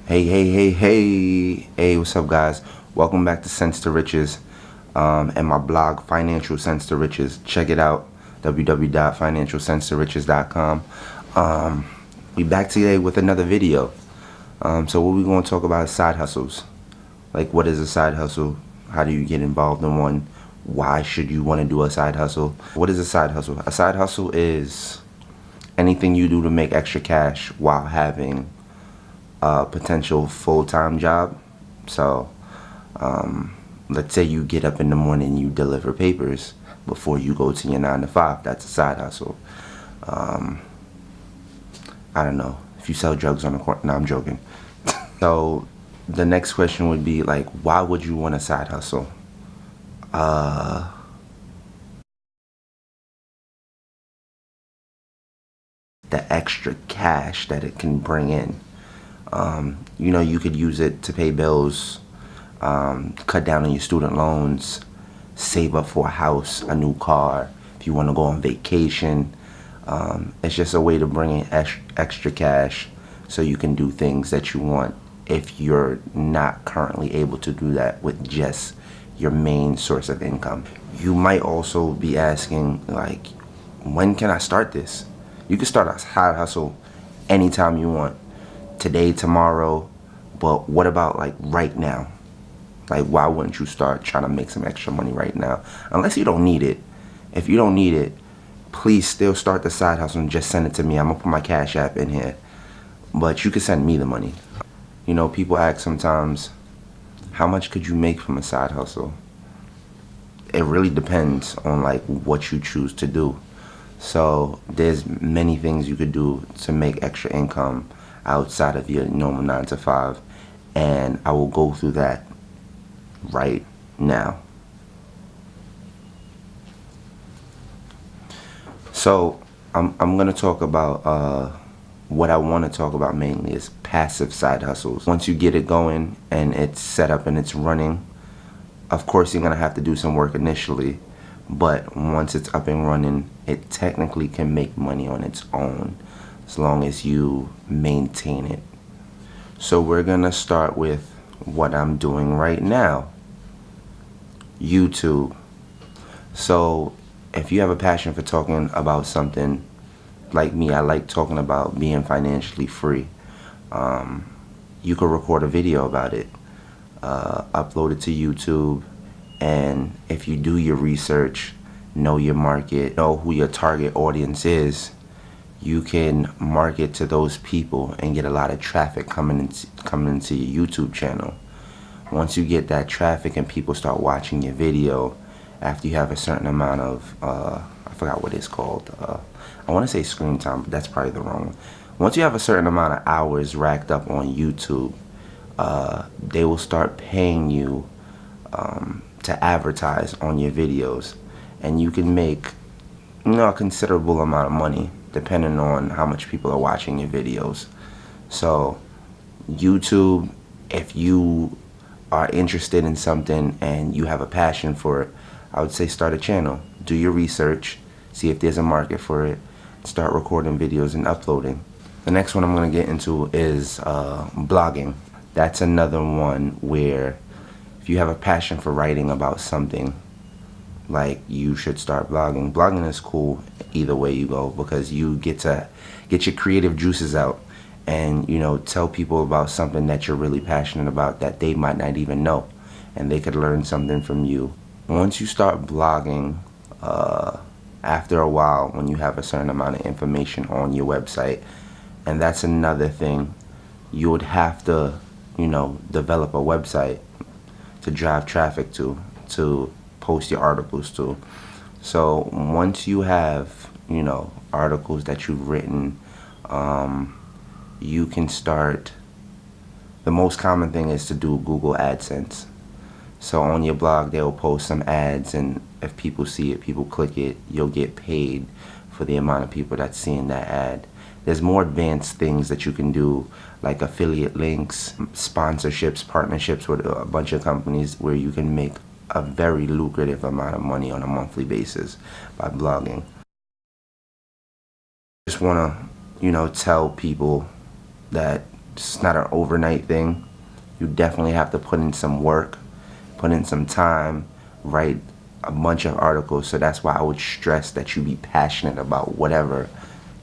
Hey, what's up, guys? Welcome back to Sense to Riches and my blog, Financial Sense to Riches. Check it out, www.financialsensetoriches.com. We back today with another video. So what we're going to talk about is side hustles. Like, what is a side hustle? How do you get involved in one? Why should you want to do a side hustle? What is a side hustle? A side hustle is anything you do to make extra cash while having a potential full-time job. So let's say you get up in the morning and you deliver papers before you go to your 9 to 5. That's a side hustle. I don't know, if you sell drugs on the corner. No, I'm joking. So the next question would be, like, why would you want a side hustle? The extra cash that it can bring in. You could use it to pay bills, cut down on your student loans, save up for a house, a new car, if you want to go on vacation. It's just a way to bring in extra cash so you can do things that you want if you're not currently able to do that with just your main source of income. You might also be asking, like, when can I start this? You can start a side hustle anytime you want. Today, tomorrow, but what about like right now? Like, why wouldn't you start trying to make some extra money right now? Unless you don't need it. If you don't need it, please still start the side hustle and just send it to me. I'm gonna put my Cash App in here, but you can send me the money. People ask sometimes, how much could you make from a side hustle? It really depends on like what you choose to do. So there's many things you could do to make extra income outside of your normal 9 to 5, and I will go through that right now. So I'm gonna talk about what I want to talk about mainly is passive side hustles. Once you get it going and it's set up and it's running, of course you're gonna have to do some work initially, but once it's up and running, it technically can make money on its own as long as you maintain it. So we're gonna start with what I'm doing right now, YouTube. So if you have a passion for talking about something, like me, I like talking about being financially free. You could record a video about it, upload it to YouTube, and if you do your research, know your market, know who your target audience is, you can market to those people and get a lot of traffic coming into your YouTube channel. Once you get that traffic and people start watching your video, after you have a certain amount of, I forgot what it's called, I want to say screen time, but that's probably the wrong one. Once you have a certain amount of hours racked up on YouTube, they will start paying you to advertise on your videos, and you can make a considerable amount of money depending on how much people are watching your videos. So YouTube, if you are interested in something and you have a passion for it, I would say start a channel, do your research, see if there's a market for it, start recording videos and uploading. The next one I'm going to get into is blogging. That's another one where if you have a passion for writing about something, like, you should start blogging. Blogging is cool either way you go, because you get to get your creative juices out and tell people about something that you're really passionate about that they might not even know, and they could learn something from you. Once you start blogging, after a while, when you have a certain amount of information on your website, and that's another thing, you would have to develop a website to drive traffic to post your articles to. So once you have articles that you've written, you can start. The most common thing is to do Google AdSense. So on your blog, they'll post some ads, and if people see it, people click it, you'll get paid for the amount of people that's seeing that ad. There's more advanced things that you can do, like affiliate links, sponsorships, partnerships with a bunch of companies, where you can make a very lucrative amount of money on a monthly basis by blogging. Just want to tell people that It's not an overnight thing. You definitely have to put in some work, put in some time, write a bunch of articles. So that's why I would stress that you be passionate about whatever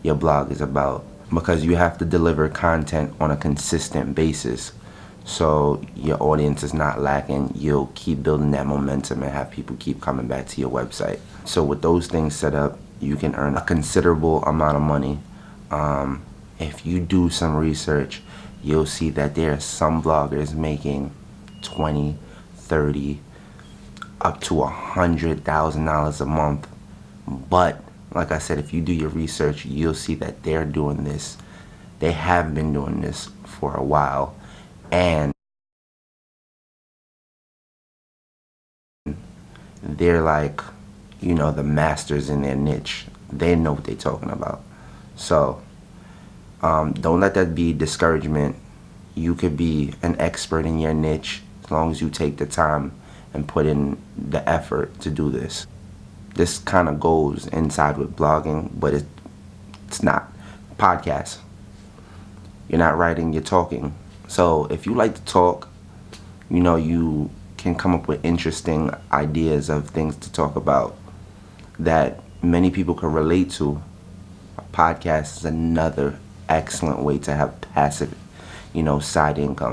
your blog is about, because you have to deliver content on a consistent basis. So your audience is not lacking. You'll keep building that momentum and have people keep coming back to your website. So with those things set up, you can earn a considerable amount of money. If you do some research, you'll see that there are some bloggers making 20, 30, up to $100,000 a month. But like I said, if you do your research, you'll see that they're doing this. They have been doing this for a while, and they're like, the masters in their niche. They know what they're talking about. So don't let that be discouragement. You could be an expert in your niche as long as you take the time and put in the effort to do this. This kind of goes inside with blogging, but it's not. Podcasts. You're not writing, you're talking. So if you like to talk, you can come up with interesting ideas of things to talk about that many people can relate to. A podcast is another excellent way to have passive, side income.